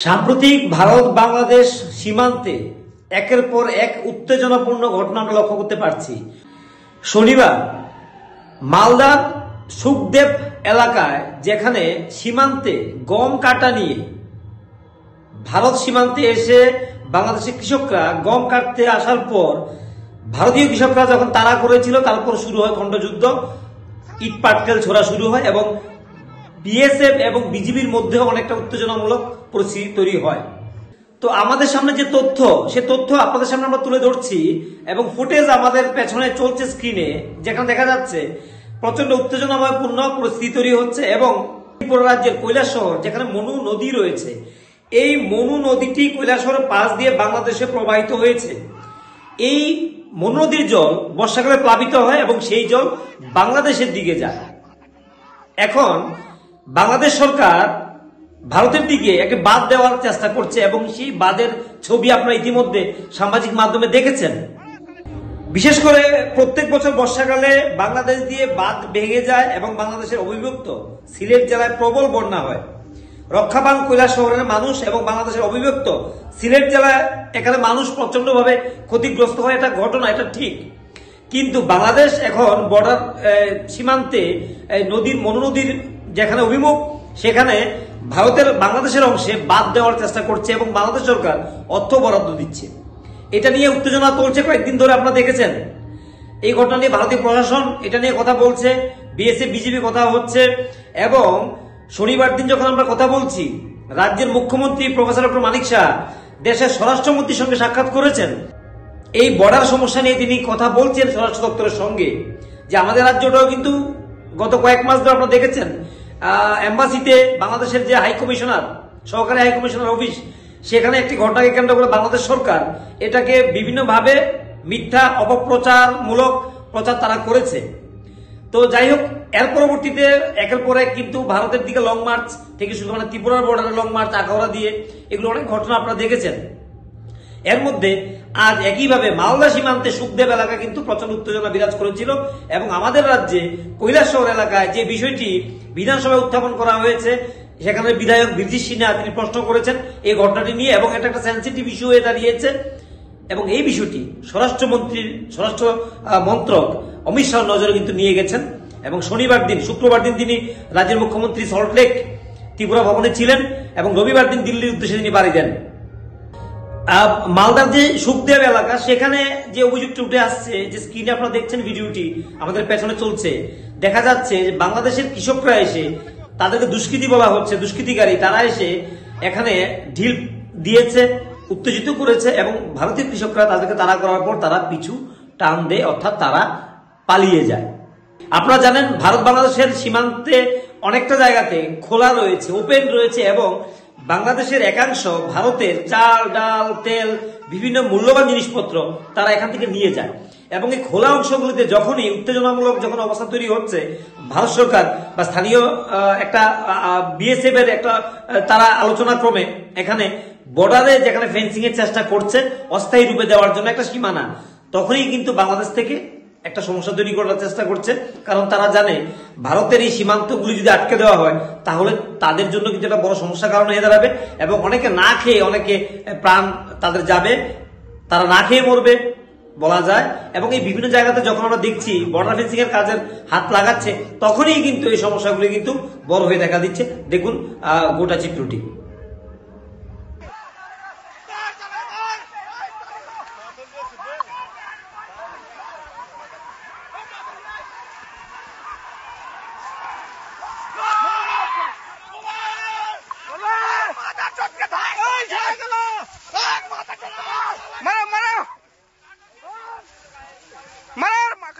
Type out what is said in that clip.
সাম্প্রতিক ভারত বাংলাদেশ সীমান্তে একের পর এক উত্তেজনাপূর্ণ ঘটনা আমরা লক্ষ্য করতে পারছি। শনিবার মালদার সুখদেব এলাকায়, যেখানে সীমান্তে গম কাটা নিয়ে ভারত সীমান্তে এসে বাংলাদেশের কৃষকরা গম কাটতে আসার পর ভারতীয় কৃষকরা যখন তাড়া করেছিল, তারপর শুরু হয় খণ্ডযুদ্ধ, ইট পাটকেল ছোড়া শুরু হয় এবং বিএসএফ এবং বিজিবির মধ্যে অনেকটা উত্তেজনামূলক পরিস্থিতি তৈরি হয়। তো আমাদের সামনে যে তথ্য, সে তথ্য আপনাদের সামনে আমরা তুলে ধরছি এবং ফুটেজ আমাদের পেছনে চলছে স্ক্রিনে, যেখানে দেখা যাচ্ছে প্রচন্ড উত্তেজনাময়পূর্ণ পরিস্থিতি তৈরি হচ্ছে এবং ত্রিপুরা রাজ্যের কৈলাসহর, যেখানে মনু নদী রয়েছে, এই মনু নদীটি কৈলাসহরের পাশ দিয়ে বাংলাদেশে প্রবাহিত হয়েছে। এই মনু নদীর জল বর্ষাকালে প্লাবিত হয় এবং সেই জল বাংলাদেশের দিকে যায়। এখন বাংলাদেশ সরকার ভারতের দিকে একটা বাঁধ দেওয়ার চেষ্টা করছে এবং সেই বাঁধের ছবি আপনারা ইতিমধ্যে সামাজিক মাধ্যমে দেখেছেন। বিশেষ করে প্রত্যেক বছর বর্ষাকালে বাংলাদেশ দিয়ে বাঁধ ভেঙে যায় এবং বাংলাদেশের অবিভক্ত সিলেট জেলায় প্রবল বন্যা হয়। রক্ষাবান কৈলাসহরের মানুষ এবং বাংলাদেশের অবিভক্ত সিলেট জেলায় এখানে মানুষ প্রচন্ডভাবে ক্ষতিগ্রস্ত হয়, এটা ঘটনা, এটা ঠিক। কিন্তু বাংলাদেশ এখন বর্ডার সীমান্তে নদীর মনু নদীর যেখানে অভিমুখ, সেখানে ভারতের বাংলাদেশের অংশে বাঁধ দেওয়ার চেষ্টা করছে এবং বাংলাদেশ সরকার অর্থ বরাদ্দ দিচ্ছে। এটা নিয়ে উত্তেজনা চলছে কয়েকদিন ধরে, আপনারা দেখেছেন। এই ঘটনা নিয়ে ভারতীয় প্রশাসন এটা নিয়ে কথা বলছে, বিএসএফ বিজিবি কথা হচ্ছে এবং শনিবার দিন যখন আমরা কথা বলছি, রাজ্যের মুখ্যমন্ত্রী প্রফেসর ডক্টর মানিক শাহ দেশের স্বরাষ্ট্রমন্ত্রীর সঙ্গে সাক্ষাৎ করেছেন। এই বর্ডার সমস্যা নিয়ে তিনি কথা বলছেন স্বরাষ্ট্র দপ্তরের সঙ্গে, যে আমাদের রাজ্যটাও কিন্তু গত কয়েক মাস ধরে আপনারা দেখেছেন এম্বাসিতে বাংলাদেশের যে হাই কমিশনার, সহকারী হাই কমিশনার অফিস, সেখানে একটি ঘটনাকে কেন্দ্র করে বাংলাদেশ সরকার এটাকে বিভিন্নভাবে মিথ্যা অপপ্রচারমূলক প্রচার তারা করেছে। তো যাই হোক, এর পরবর্তীতে একের পর এক কিন্তু ভারতের দিকে লং মার্চ থেকে শুরু করে ত্রিপুরার বর্ডারে লং মার্চ, আখাউড়া দিয়ে, এগুলো অনেক ঘটনা আপনারা দেখেছেন। এর মধ্যে আজ একইভাবে মালদা সীমান্তে সুখদেব এলাকা কিন্তু প্রচন্ড উত্তেজনা বিরাজ করেছিল এবং আমাদের রাজ্যে কৈলাসহর এলাকায় যে বিষয়টি বিধানসভায় উত্থাপন করা হয়েছে, সেখানে বিধায়ক বীরজিৎ সিনহা তিনি প্রশ্ন করেছেন এই ঘটনাটি নিয়ে এবং এটা একটা সেন্সিটিভ ইস্যু হয়ে দাঁড়িয়েছে এবং এই বিষয়টি স্বরাষ্ট্র মন্ত্রক অমিত শাহর নজরে কিন্তু নিয়ে গেছেন এবং শুক্রবার দিন তিনি রাজ্যের মুখ্যমন্ত্রী সল্টলেক ত্রিপুরা ভবনে ছিলেন এবং রবিবার দিন দিল্লির উদ্দেশ্যে তিনি বাড়ি দেন। মালদার যে সুখদেব এলাকা, সেখানে যে অভিযোগটি উঠে আসছে, যে স্ক্রিনে আপনারা দেখছেন ভিডিওটি আমাদের পেছনে চলছে, দেখা যাচ্ছে যে বাংলাদেশের কৃষকরা এসে, তাদেরকে দুষ্কৃতী বলা হচ্ছে, দুষ্কৃতিকারী, তারা এসে এখানে ঢিল দিয়েছে, উত্তেজিত করেছে এবং ভারতীয় কৃষকরা তাদেরকে তাড়া করার পর তারা পিছু টান দেয়, অর্থাৎ তারা পালিয়ে যায়। আপনারা জানেন ভারত বাংলাদেশের সীমান্তে অনেকটা জায়গাতে খোলা রয়েছে, ওপেন রয়েছে এবং বাংলাদেশের একাংশ ভারতের চাল, ডাল, তেল, বিভিন্ন মূল্যবান জিনিসপত্র তারা এখান থেকে নিয়ে যায় এবং এই খোলা অংশগুলিতে যখনই উত্তেজনামূলক যখন অবস্থা তৈরি হচ্ছে, ভারত সরকার বা স্থানীয় একটা বিএসএফ এর একটা তারা আলোচনা ক্রমে এখানে বর্ডারে যেখানে ফেন্সিং এর চেষ্টা করছে অস্থায়ী রূপে দেওয়ার জন্য একটা সীমানা, তখনই কিন্তু বাংলাদেশ থেকে একটা সমস্যা তৈরি করার চেষ্টা করছে। কারণ তারা জানে ভারতের এই সীমান্তগুলি যদি আটকে দেওয়া হয়, তাহলে তাদের জন্য কিন্তু একটা বড় সমস্যার কারণ হয়ে দাঁড়াবে এবং অনেকে না খেয়ে, অনেকে প্রাণ তাদের যাবে, তারা না খেয়ে মরবে বলা যায়। এবং এই বিভিন্ন জায়গাতে যখন আমরা দেখছি বর্ডার ফেন্সিং এর কাজের হাত লাগাচ্ছে, তখনই কিন্তু এই সমস্যাগুলি কিন্তু বড় হয়ে দেখা দিচ্ছে। দেখুন গোটা চিত্রটি। মারো মারো মার